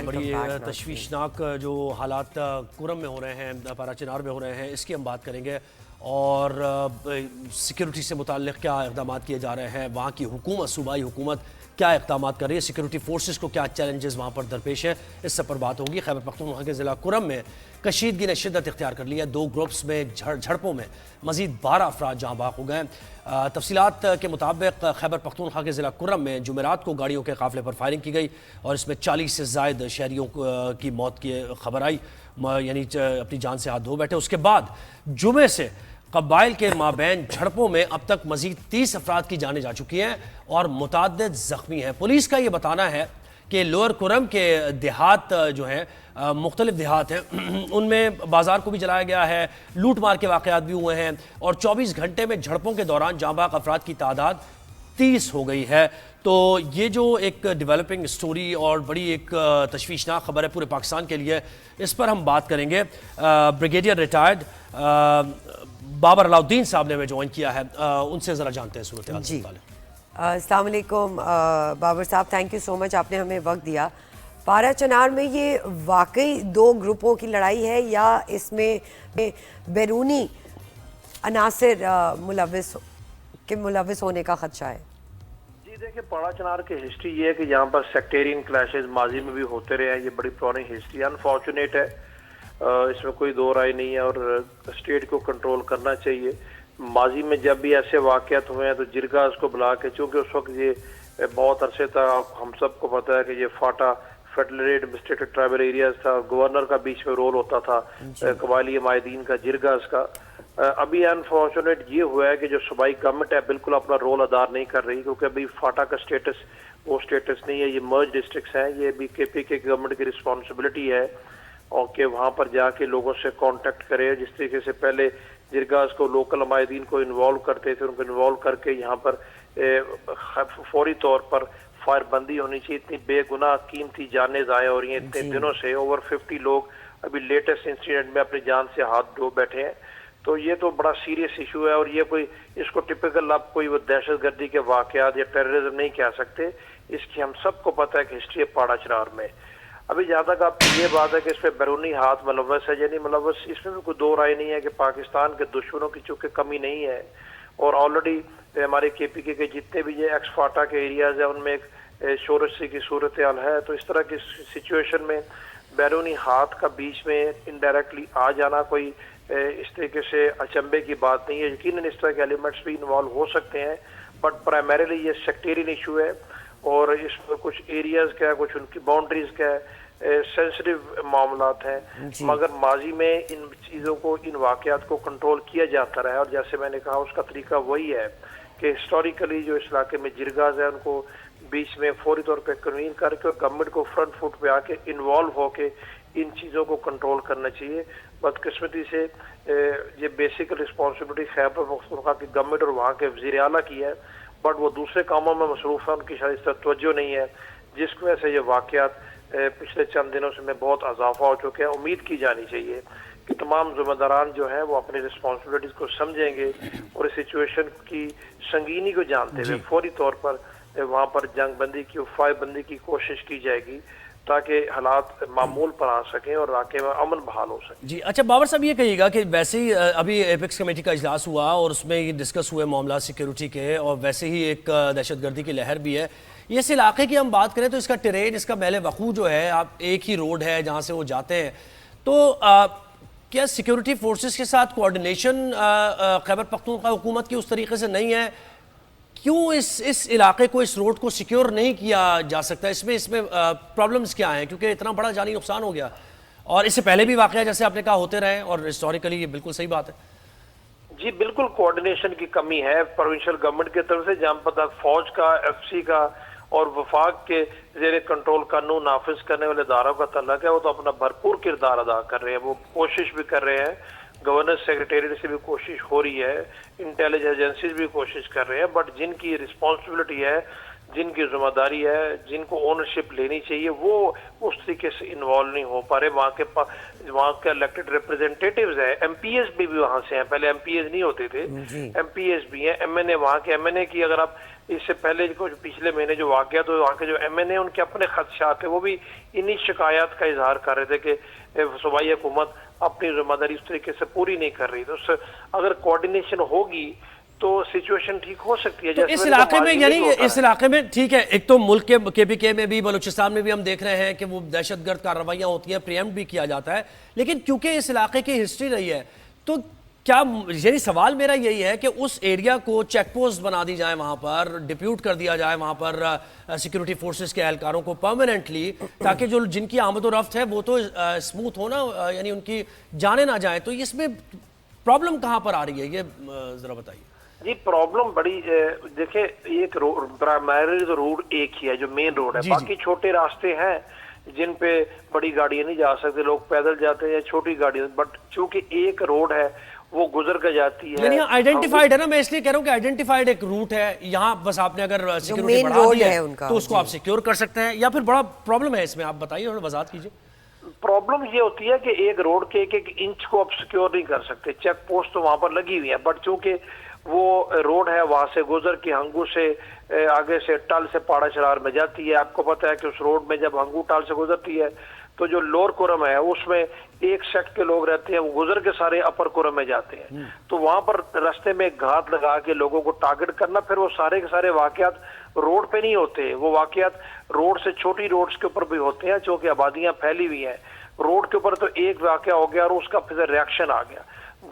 بڑی تشویشناک جو حالات کرم میں ہو رہے ہیں، پارا چنار میں ہو رہے ہیں، اس کی ہم بات کریں گے، اور سیکیورٹی سے متعلق کیا اقدامات کیے جا رہے ہیں، وہاں کی حکومت، صوبائی حکومت کیا اقدامات کر رہی ہے، سیکیورٹی فورسز کو کیا چیلنجز وہاں پر درپیش ہے، اس سب پر بات ہوگی۔ خیبر پختونخوا کے ضلع کرم میں کشیدگی نے شدت اختیار کر لی ہے، 2 گروپس میں جھڑپوں میں مزید 12 افراد جہاں باغ ہو گئے۔ تفصیلات کے مطابق خیبر پختونخوا کے ضلع کرم میں جمعرات کو گاڑیوں کے قافلے پر فائرنگ کی گئی اور اس میں 40 سے زائد شہریوں کی موت کی خبر آئی، یعنی اپنی جان سے ہاتھ دھو بیٹھے۔ اس کے بعد جمعے سے قبائل کے مابین جھڑپوں میں اب تک مزید 30 افراد کی جانیں جا چکی ہیں اور متعدد زخمی ہیں۔ پولیس کا یہ بتانا ہے کہ لوئر کرم کے دیہات جو ہیں، مختلف دیہات ہیں، ان میں بازار کو بھی جلایا گیا ہے، لوٹ مار کے واقعات بھی ہوئے ہیں، اور 24 گھنٹے میں جھڑپوں کے دوران جاں باغ افراد کی تعداد 30 ہو گئی ہے۔ تو یہ جو ایک ڈیولپنگ سٹوری اور بڑی ایک تشویشناک خبر ہے پورے پاکستان کے لیے، اس پر ہم بات کریں گے۔ بریگیڈیئر ریٹائرڈ بابر علاؤالدین صاحب نے ہمیں جوائن کیا ہے، ان سے ذرا جانتے ہیں صورتحال سے متعلق۔ السلام علیکم بابر صاحب، تھینک یو سو مچ، آپ نے ہمیں وقت دیا۔ پارا چنار میں یہ واقعی 2 گروپوں کی لڑائی ہے یا اس میں بیرونی عناصر ملوث ہونے کا خدشہ ہے؟ جی دیکھیں، پارا چنار کی ہسٹری یہ ہے کہ یہاں پر سیکٹیرین کلیشز ماضی میں بھی ہوتے رہے ہیں، یہ بڑی پرانی ہسٹری انفارچونیٹ ہے، اس میں کوئی دو رائے نہیں ہے، اور اسٹیٹ کو کنٹرول کرنا چاہیے۔ ماضی میں جب بھی ایسے واقعات ہوئے ہیں تو جرگا اس کو بلا کے، چونکہ اس وقت یہ بہت عرصے تک ہم سب کو پتہ ہے کہ یہ فاٹا فیڈرل ایڈمنسٹریٹڈ ٹرائبل ایریاز تھا، گورنر کا بیچ میں رول ہوتا تھا، قبائلی مائدین کا، جرگا اس کا۔ ابھی انفارچونیٹ یہ ہوا ہے کہ جو صوبائی گورنمنٹ ہے بالکل اپنا رول ادا نہیں کر رہی، کیونکہ ابھی فاٹا کا سٹیٹس وہ سٹیٹس نہیں ہے، یہ مرج ڈسٹرکٹس ہیں، یہ بھی کے پی کے گورنمنٹ کی رسپانسبلٹی ہے، اور کہ وہاں پر جا کے لوگوں سے کانٹیکٹ کرے، جس طریقے سے پہلے جرگاز کو لوکل مائدین کو انوالو کرتے تھے، ان کو انوالو کر کے یہاں پر فوری طور پر فائر بندی ہونی چاہیے۔ اتنی بے گناہ قیمتی جانیں ضائع ہو رہی ہیں اتنے دنوں سے، اوور 50 لوگ ابھی لیٹسٹ انسیڈنٹ میں اپنی جان سے ہاتھ دھو بیٹھے ہیں، تو یہ تو بڑا سیریس ایشو ہے، اور یہ کوئی اس کو ٹپیکل اب کوئی وہ دہشت گردی کے واقعات یا ٹیررزم نہیں کہہ سکتے، اس کی ہم سب کو پتہ ہے کہ ہسٹری ہے پاڑا چنار میں۔ ابھی جہاں تک آپ کی یہ بات ہے کہ اس پہ بیرونی ہاتھ ملوث ہے یا نہیں ملوث، اس میں بھی کوئی دو رائے نہیں ہے کہ پاکستان کے دشمنوں کی چونکہ کمی نہیں ہے، اور آلریڈی ہمارے کے پی کے جتنے بھی یہ ایکس فاٹا کے ایریاز ہیں ان میں ایک شورش کی صورتحال ہے، تو اس طرح کی سچویشن میں بیرونی ہاتھ کا بیچ میں انڈائریکٹلی آ جانا کوئی اس طریقے سے اچنبے کی بات نہیں ہے۔ یقیناً اس طرح کے ایلیمنٹس بھی انوالو ہو سکتے ہیں، بٹ پرائمریلی یہ سیکٹیرین ایشو ہے، اور اس میں کچھ ایریاز کا ہے، کچھ ان کی باؤنڈریز کا ہے، سینسٹیو معاملات ہیں، مگر ماضی میں ان چیزوں کو، ان واقعات کو کنٹرول کیا جاتا رہا ہے، اور جیسے میں نے کہا اس کا طریقہ وہی ہے کہ ہسٹوریکلی جو اس علاقے میں جرگاز ہیں ان کو بیچ میں فوری طور پہ کنوین کر کے، اور گورنمنٹ کو فرنٹ فٹ پہ آ کے انوالو ہو کے ان چیزوں کو کنٹرول کرنا چاہیے۔ بدقسمتی سے یہ بیسک رسپانسبلٹی خیبر پختونخوا کی گورنمنٹ اور وہاں کے وزیر اعلیٰ کی ہے، بٹ وہ دوسرے کاموں میں مصروف ہیں، ان کی شاید اس طرح توجہ نہیں ہے، جس کی وجہ سے یہ واقعات پچھلے چند دنوں سے میں بہت اضافہ ہو چکے ہیں۔ امید کی جانی چاہیے کہ تمام ذمہ داران جو ہیں وہ اپنی رسپانسبلٹیز کو سمجھیں گے، اور اس سچویشن کی سنگینی کو جانتے ہوئے فوری طور پر وہاں پر جنگ بندی کی، فائر بندی کی کوشش کی جائے گی، تاکہ حالات معمول پر آ سکیں اور علاقے میں امن بحال ہو سکے۔ جی اچھا بابر صاحب، یہ کہیے گا کہ ویسے ہی ابھی ایپیکس کمیٹی کا اجلاس ہوا اور اس میں یہ ڈسکس ہوئے معاملات سیکیورٹی کے، اور ویسے ہی ایک دہشت گردی کی لہر بھی ہے، یہ اس علاقے کی ہم بات کریں تو اس کا ٹرین، اس کا محل وقوع جو ہے، آپ ایک ہی روڈ ہے جہاں سے وہ جاتے ہیں، تو کیا سیکیورٹی فورسز کے ساتھ کوارڈینیشن خیبر پختونخوا حکومت کی اس طریقے سے نہیں ہے؟ کیوں اس علاقے کو، اس روڈ کو سیکیور نہیں کیا جا سکتا؟ اس میں پرابلمز کیا ہیں؟ کیونکہ اتنا بڑا جانی نقصان ہو گیا، اور اس سے پہلے بھی واقعہ جیسے آپ نے کہا ہوتے رہے، اور ہسٹوریکلی یہ بالکل صحیح بات ہے۔ جی بالکل کوارڈینیشن کی کمی ہے پروونشل گورنمنٹ کی طرف سے، جہاں تک فوج کا، ایف سی کا اور وفاق کے زیر کنٹرول قانون نافذ کرنے والے اداروں کا تعلق ہے، وہ تو اپنا بھرپور کردار ادا کر رہے ہیں، وہ کوشش بھی کر رہے ہیں، گورنر سیکریٹریٹ سے بھی کوشش ہو رہی ہے، انٹیلیجنس ایجنسیز بھی کوشش کر رہے ہیں، بٹ جن کی رسپانسبلٹی ہے جن کی ذمہ داری ہے، جن کو اونرشپ لینی چاہیے، وہ اس طریقے سے انوالو نہیں ہو پا رہے. وہاں کے الیکٹڈ ریپرزینٹیٹیوز ہیں، ایم پی ایس بھی وہاں سے ہیں، پہلے ایم پی ایس نہیں ہوتے تھے، ایم پی ایس بھی ہیں، ایم این اے وہاں کے ایم این اے کی. اگر آپ اس سے پہلے کچھ پچھلے مہینے جو واقعہ تو وہاں کے جو ایم این اے ان کے اپنے خدشات ہیں، وہ بھی انہی شکایات کا اظہار کر رہے تھے کہ صوبائی حکومت اپنی ذمہ داری اس طریقے سے پوری نہیں کر رہی. تو اگر کوارڈینیشن ہوگی تو سچویشن ٹھیک ہو سکتی ہے. تو اس علاقے میں یعنی اس علاقے میں ٹھیک ہے، ایک تو ملک کے پی کے میں بھی بلوچستان میں بھی ہم دیکھ رہے ہیں کہ وہ دہشت گرد کارروائیاں ہوتی ہیں، پریمپٹ بھی کیا جاتا ہے، لیکن کیونکہ اس علاقے کی ہسٹری رہی ہے تو کیا یعنی سوال میرا یہی ہے کہ اس ایریا کو چیک پوسٹ بنا دی جائے، وہاں پر ڈپیوٹ کر دیا جائے وہاں پر سیکیورٹی فورسز کے اہلکاروں کو پرماننٹلی، تاکہ جو جن کی آمد و رفت ہے وہ تو اسموتھ ہو نا، یعنی ان کی جانے نہ جائیں. تو اس میں پرابلم کہاں پر آ رہی ہے یہ ذرا بتائیے. جی پرابلم بڑی دیکھیں، ایک پرائمری تو روڈ ایک ہی ہے جو مین روڈ ہے، باقی چھوٹے راستے ہیں جن پہ بڑی گاڑیاں نہیں جا سکتے، لوگ پیدل جاتے ہیں، چھوٹی گاڑیاں، بٹ چونکہ ایک روڈ ہے وہ گزر کے جاتی ہے. یعنی آئیڈینٹیفائڈ ہے نا، میں اس لیے کہہ رہا ہوں کہ آئیڈینٹیفائڈ ایک روٹ ہے یہاں، بس آپ نے اگر سیکیورٹی بڑھا دی ہے تو اس کو آپ سیکیور کر سکتے ہیں، یا پھر بڑا پرابلم ہے اس میں؟ آپ بتائیے اور وضاحت کیجیے. پرابلم یہ ہوتی ہے کہ ایک روڈ کے ایک انچ کو آپ سیکیور نہیں کر سکتے. چیک پوسٹ تو وہاں پر لگی ہوئی ہے، بٹ چونکہ وہ روڈ ہے وہاں سے گزر کے ہنگو سے آگے سے ٹال سے پاڑا چنار میں جاتی ہے. آپ کو پتہ ہے کہ اس روڈ میں جب ہنگو ٹال سے گزرتی ہے تو جو لوور کورم ہے اس میں ایک سیکٹ کے لوگ رہتے ہیں، وہ گزر کے سارے اپر کورم میں جاتے ہیں. تو وہاں پر رستے میں گھات لگا کے لوگوں کو ٹارگٹ کرنا، پھر وہ سارے کے سارے واقعات روڈ پہ نہیں ہوتے، وہ واقعات روڈ سے چھوٹی روڈز کے اوپر بھی ہوتے ہیں، چونکہ آبادیاں پھیلی ہوئی ہیں. روڈ کے اوپر تو ایک واقعہ ہو گیا اور اس کا پھر ریاکشن آ گیا.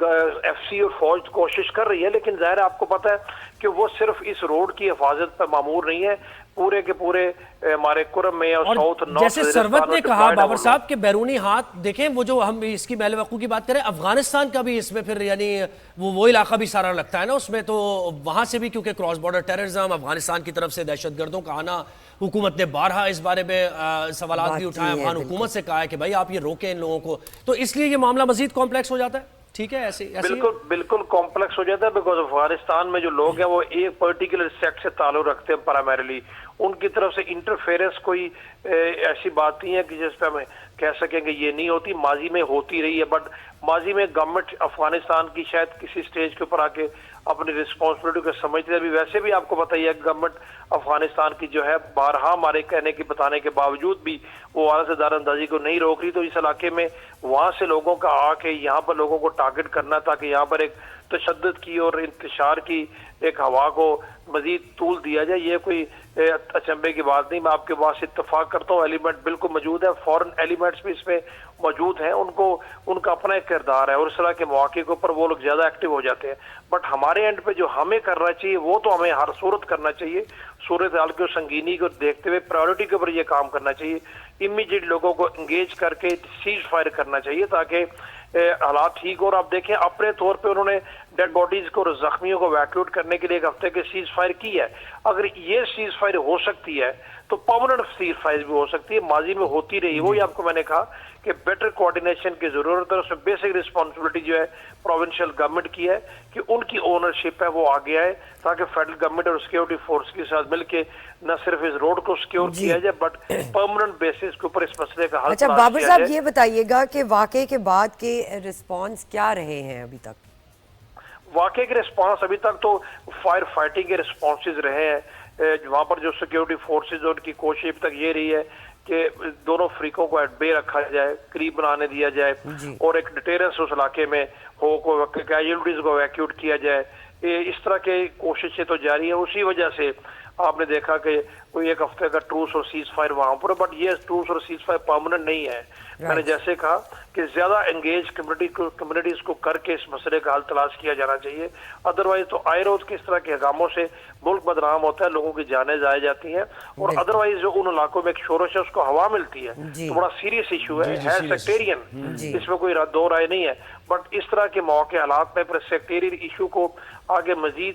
ایف سی اور فوج کوشش کر رہی ہے، لیکن ظاہر آپ کو پتہ ہے کہ وہ صرف اس روڈ کی حفاظت پہ معمور نہیں ہے، پورے کے پورے ہمارے کرم میں اور ساؤتھ نارتھ. جیسے سروت نے کہا بابر صاحب کہ بیرونی ہاتھ دیکھیں، وہ جو ہم اس کی میل وقوع کی بات کریں، افغانستان کا بھی اس میں پھر یعنی وہ علاقہ بھی سارا لگتا ہے نا اس میں، تو وہاں سے بھی کیونکہ کراس بارڈر ٹیررزم، افغانستان کی طرف سے دہشت گردوں کا آنا، حکومت نے بارہا اس بارے میں سوالات بھی اٹھائے، افغان حکومت سے کہا ہے کہ بھائی آپ یہ روکیں ان لوگوں کو، تو اس لیے یہ معاملہ مزید کمپلیکس ہو جاتا ہے. ٹھیک ہے، ایسے بالکل کمپلیکس ہو جاتا ہے، بیکاز افغانستان میں جو لوگ ہیں وہ ایک پرٹیکولر سیکٹ سے تعلق رکھتے ہیں پرائمریلی. ان کی طرف سے انٹرفیرنس کوئی ایسی بات نہیں ہے کہ جس پہ ہمیں کہہ سکیں کہ یہ نہیں ہوتی، ماضی میں ہوتی رہی ہے. بٹ ماضی میں گورنمنٹ افغانستان کی شاید کسی سٹیج کے اوپر آ کے اپنی رسپانسبلٹی کو سمجھتے ہیں. ابھی ویسے بھی آپ کو بتائیے گورنمنٹ افغانستان کی جو ہے بارہا ہمارے کہنے کی بتانے کے باوجود بھی وہ اعلیٰ سے دار اندازی کو نہیں روک رہی. تو اس علاقے میں وہاں سے لوگوں کا آ کے یہاں پر لوگوں کو ٹارگٹ کرنا تاکہ یہاں پر ایک تشدد کی اور انتشار کی ایک ہوا کو مزید طول دیا جائے، یہ کوئی اچنبے کی بات نہیں. میں آپ کے پاس اتفاق کرتا ہوں، ایلیمنٹ بالکل موجود ہے، فورن ایلیمنٹس بھی اس میں موجود ہیں، ان کا اپنا ایک کردار ہے اور اس طرح کے مواقع کے اوپر وہ لوگ زیادہ ایکٹیو ہو جاتے ہیں. بٹ ہمارے اینڈ پہ جو ہمیں کرنا چاہیے وہ تو ہمیں ہر صورت کرنا چاہیے، صورتحال کی سنگینی کو دیکھتے ہوئے پرائیورٹی کے اوپر یہ کام کرنا چاہیے. امیڈیٹ لوگوں کو انگیج کر کے سیز فائر کرنا چاہیے تاکہ حالات ٹھیک ہو. اور آپ دیکھیں اپنے طور پہ انہوں نے ڈیڈ باڈیز کو اور زخمیوں کو ویکیوٹ کرنے کے لیے ایک ہفتے کے سیز فائر کی ہے. اگر یہ سیز فائر ہو سکتی ہے تو پرماننٹ سیز فائر بھی ہو سکتی ہے، ماضی میں ہوتی رہی. وہی آپ کو میں نے کہا کہ بیٹر کوارڈینیشن کی ضرورت ہے. اس میں بیسک رسپانسبلٹی جو ہے پروونشل گورنمنٹ کی ہے کہ ان کی اونرشپ ہے وہ آگے آئے تاکہ فیڈرل گورنمنٹ اور سیکیورٹی فورس کے ساتھ مل کے نہ صرف اس روڈ کو سیکیور کیا جائے بٹ پرماننٹ بیسس کے اوپر اس مسئلے کا حل. اچھا بابر صاحب یہ بتائیے گا کہ واقعے کے بعد کے رسپانس کیا رہے ہیں ابھی تک؟ واقعے کے رسپانس ابھی تک تو فائر فائٹنگ کے رسپانسز رہے ہیں. وہاں پر جو سیکیورٹی فورسز ان کی کوشش اب تک یہ رہی ہے کہ دونوں فریقوں کو ایٹ بے رکھا جائے، قریب بنانے دیا جائے اور ایک ڈیٹیرنس اس علاقے میں ہو، کیجولٹیز کو ویکیوٹ کیا جائے. اس طرح کے کوششیں تو جاری ہیں. اسی وجہ سے آپ نے دیکھا کہ کوئی ایک ہفتے کا ٹروس اور سیز فائر وہاں پر، بٹ یہ ٹروس اور سیز فائر پرماننٹ نہیں ہے. میں نے جیسے کہا کہ زیادہ انگیج کمیونٹیز کو کر کے اس مسئلے کا حل تلاش کیا جانا چاہیے. ادروائز تو آئے روز کس طرح کے حکاموں سے ملک بدنام ہوتا ہے، لوگوں کی جانیں ضائع جاتی ہیں اور ادروائز جو ان علاقوں میں ایک شورش ہے اس کو ہوا ملتی ہے تو بڑا سیریس ایشو ہے سیکٹیرین، اس میں کوئی دو رائے نہیں ہے. بٹ اس طرح کے مواقع حالات میں سیکٹیرین ایشو کو آگے مزید